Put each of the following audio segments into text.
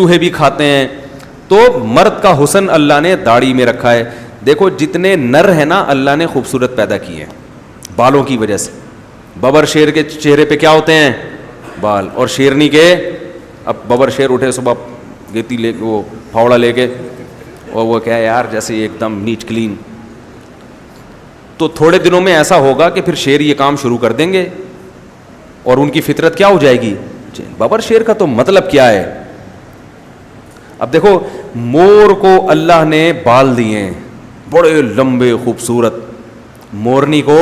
चूहे भी खाते हैं। तो मर्द का हुस्न अल्लाह ने दाढ़ी में रखा है। देखो जितने नर है ना अल्लाह ने खूबसूरत पैदा किए हैं बालों की वजह से। बबर शेर के चेहरे पे क्या होते हैं? बाल। और शेरनी के, अब बबर शेर उठे सुबह गेती ले वो फावड़ा लेके और वो क्या है यार जैसे एकदम नीट क्लीन। तो थोड़े दिनों में ऐसा होगा कि फिर शेर ये काम शुरू कर देंगे और उनकी फितरत क्या हो जाएगी? बबर शेर का तो मतलब क्या है? अब देखो मोर को अल्लाह ने बाल दिए बड़े लंबे खूबसूरत, मोरनी को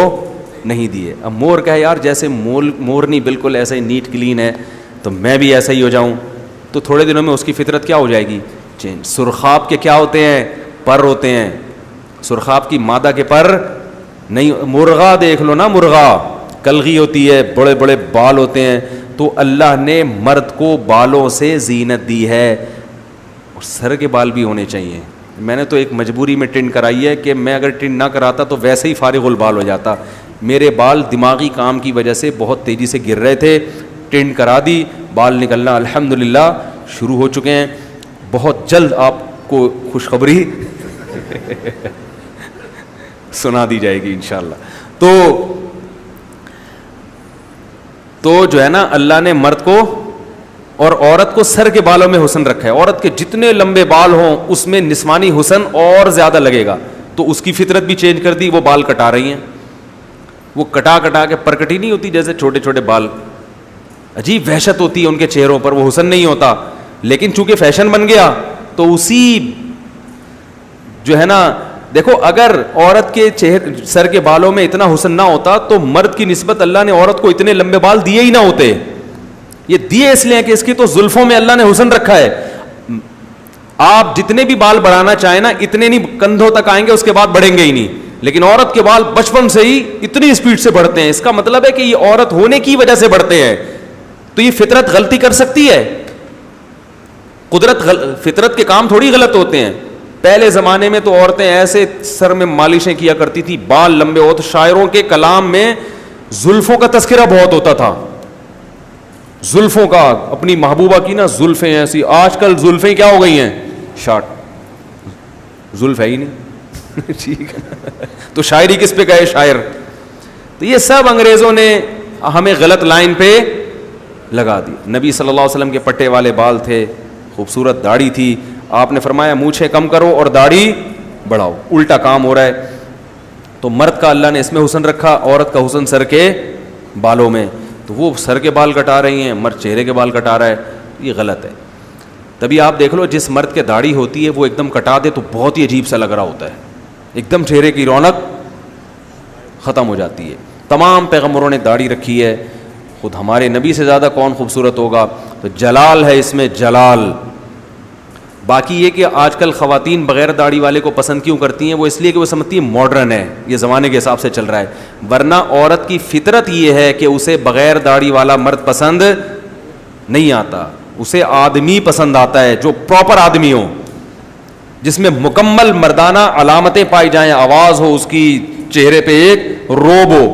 नहीं दिए। अब मोर क्या है यार जैसे मोरनी बिल्कुल ऐसे ही नीट क्लीन है तो मैं भी ऐसा ही हो जाऊं, तो थोड़े दिनों में उसकी फितरत क्या हो जाएगी? चेंज। सुरखाब के क्या होते हैं? पर होते हैं। सुरखाब की मादा के पर नहीं। मुर्गा देख लो ना, मुर्गा कलगी होती है, बड़े बड़े बाल होते हैं। तो अल्लाह ने मर्द को बालों से जीनत दी है और सर के बाल भी होने चाहिए। मैंने तो एक मजबूरी में टिंड कराई है कि मैं अगर टिंड ना कराता तो वैसे ही फारिगुल बाल हो जाता। मेरे बाल दिमागी काम की वजह से बहुत तेज़ी से गिर रहे थे, टिंड करा दी, बाल निकलना अल्हम्दुलिल्लाह शुरू हो चुके हैं। बहुत जल्द आपको खुशखबरी सुना दी जाएगी इंशाअल्लाह। तो जो है ना अल्लाह ने मर्द को और औरत को सर के बालों में हुस्न रखा है। औरत के जितने लंबे बाल हों उसमें निस्वानी हुस्न और ज़्यादा लगेगा। तो उसकी फितरत भी चेंज कर दी, वो बाल कटा रही हैं। वो कटा कटा के परकटी नहीं होती जैसे छोटे छोटे बाल, अजीब वहशत होती है उनके चेहरों पर, वो हुस्न नहीं होता। लेकिन चूंकि फैशन बन गया तो उसी जो है ना, देखो अगर औरत के चेहरे सर के बालों में इतना हुस्न ना होता तो मर्द की निस्बत अल्लाह ने औरत को इतने लंबे बाल दिए ही ना होते। ये दिए इसलिए कि इसकी तो जुल्फों में अल्लाह ने हुस्न रखा है। आप जितने भी बाल बढ़ाना चाहें ना, इतने नहीं कंधों तक आएंगे, उसके बाद बढ़ेंगे ही नहीं। लेकिन औरत के बाल बचपन से ही इतनी स्पीड से बढ़ते हैं। इसका मतलब है कि ये औरत होने की वजह से बढ़ते हैं। तो ये फितरत गलती कर सकती है? फितरत के काम थोड़ी गलत होते हैं। पहले जमाने में तो औरतें ऐसे सर में मालिशें किया करती थी, बाल लंबे होते। शायरों के कलाम में जुल्फों का तस्करा बहुत होता था, जुल्फों का, अपनी महबूबा की ना जुल्फें ऐसी। आजकल जुल्फें क्या हो गई हैं? शॉर्ट, जुल्फ है ही नहीं ठीक है तो शायरी किस पे गए शायर? तो ये सब अंग्रेजों ने हमें गलत लाइन पे लगा दी। नबी सल्लल्लाहु अलैहि वसल्लम के पट्टे वाले बाल थे, खूबसूरत दाढ़ी थी। आपने फरमाया मूछें कम करो और दाढ़ी बढ़ाओ, उल्टा काम हो रहा है। तो मर्द का अल्लाह ने इसमें हुस्न रखा, औरत का हुस्न सर के बालों में। तो वो सर के बाल कटा रही हैं, मर्द चेहरे के बाल कटा रहा है, ये गलत है। तभी आप देख लो जिस मर्द के दाढ़ी होती है वो एकदम कटा दे तो बहुत ही अजीब सा लग रहा होता है, एकदम चेहरे की रौनक ख़त्म हो जाती है। तमाम पैगम्बरों ने दाढ़ी रखी है, खुद हमारे नबी से ज़्यादा कौन खूबसूरत होगा? तो जलाल है इसमें, जलाल। बाकी ये कि आजकल ख़वातीन बग़ैर दाढ़ी वाले को पसंद क्यों करती हैं? वो इसलिए कि वो समझती हैं मॉडर्न है, ये ज़माने के हिसाब से चल रहा है। वरना औरत की फितरत ये है कि उसे बग़ैर दाढ़ी वाला मर्द पसंद नहीं आता, उसे आदमी पसंद आता है जो प्रॉपर आदमी हो, जिसमें मुकम्मल मर्दाना अलामतें पाई जाएं, आवाज़ हो उसकी, चेहरे पे एक रोब हो।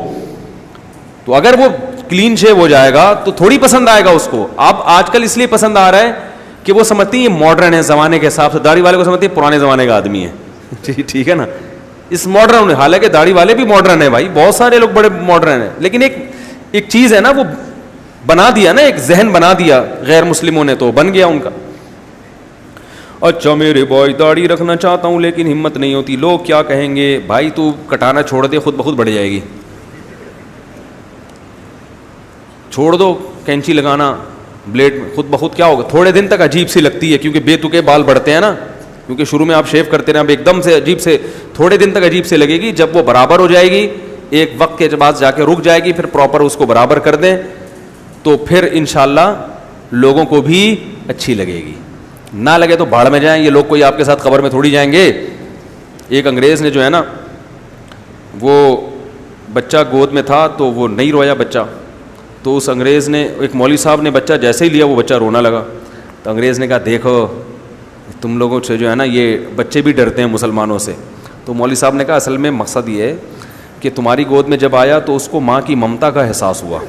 तो अगर वो क्लीन शेव हो जाएगा तो थोड़ी पसंद आएगा उसको। अब आजकल इसलिए पसंद आ रहा है कि वो समझती है मॉडर्न है ज़माने के हिसाब से, दाढ़ी वाले को समझती है पुराने ज़माने का आदमी है ठीक है ना, इस मॉडर्न। हालांकि दाढ़ी वाले भी मॉडर्न है भाई, बहुत सारे लोग बड़े मॉडर्न हैं। लेकिन एक चीज़ है ना, वो बना दिया ना, एक जहन बना दिया गैर मुस्लिमों ने, तो बन गया उनका। अच्छा मेरे बॉय दाढ़ी रखना चाहता हूँ लेकिन हिम्मत नहीं होती, लोग क्या कहेंगे? भाई तू कटाना छोड़ दे, खुद ब खुद बढ़ जाएगी। छोड़ दो कैंची लगाना, ब्लेड में खुद ब खुद क्या होगा? थोड़े दिन तक अजीब सी लगती है क्योंकि बेतुके बाल बढ़ते हैं ना, क्योंकि शुरू में आप शेव करते हैं, अब एकदम से अजीब से, थोड़े दिन तक अजीब से लगेगी। जब वो बराबर हो जाएगी, एक वक्त के बाद जाके रुक जाएगी, फिर प्रॉपर उसको बराबर कर दें तो फिर इंशाल्लाह लोगों को भी अच्छी लगेगी। ना लगे तो भाड़ में जाएं, ये लोग कोई आपके साथ खबर में थोड़ी जाएंगे। एक अंग्रेज़ ने जो है ना, वो बच्चा गोद में था तो वो नहीं रोया बच्चा, तो उस अंग्रेज़ ने, एक मौलवी साहब ने बच्चा जैसे ही लिया वो बच्चा रोना लगा। तो अंग्रेज़ ने कहा देखो तुम लोगों से जो है ना, ये बच्चे भी डरते हैं मुसलमानों से। तो मौलवी साहब ने कहा असल में मकसद ये है कि तुम्हारी गोद में जब आया तो उसको माँ की ममता का एहसास हुआ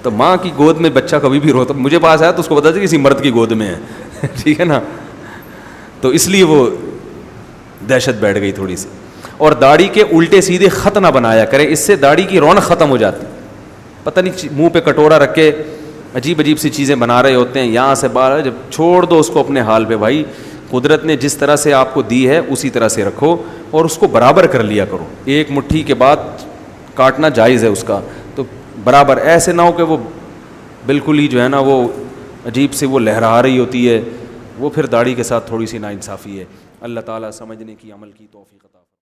तो माँ की गोद में बच्चा कभी भी रोता, मुझे पास आया तो उसको पता था किसी मर्द की गोद में है ठीक है ना, तो इसलिए वो दहशत बैठ गई थोड़ी सी। और दाढ़ी के उल्टे सीधे ख़त ना बनाया करे, इससे दाढ़ी की रौनक ख़त्म हो जाती। पता नहीं मुंह पे कटोरा रख के अजीब अजीब सी चीज़ें बना रहे होते हैं, यहाँ से बाहर, जब छोड़ दो उसको अपने हाल पे भाई। कुदरत ने जिस तरह से आपको दी है उसी तरह से रखो और उसको बराबर कर लिया करो। एक मुट्ठी के बाद काटना जायज़ है उसका, तो बराबर, ऐसे ना हो कि वो बिल्कुल ही जो है ना वो अजीब से वो लहरा रही होती है, वो फिर दाढ़ी के साथ थोड़ी सी नाइंसाफ़ी है। अल्लाह ताला समझने की, अमल की तौफीक अता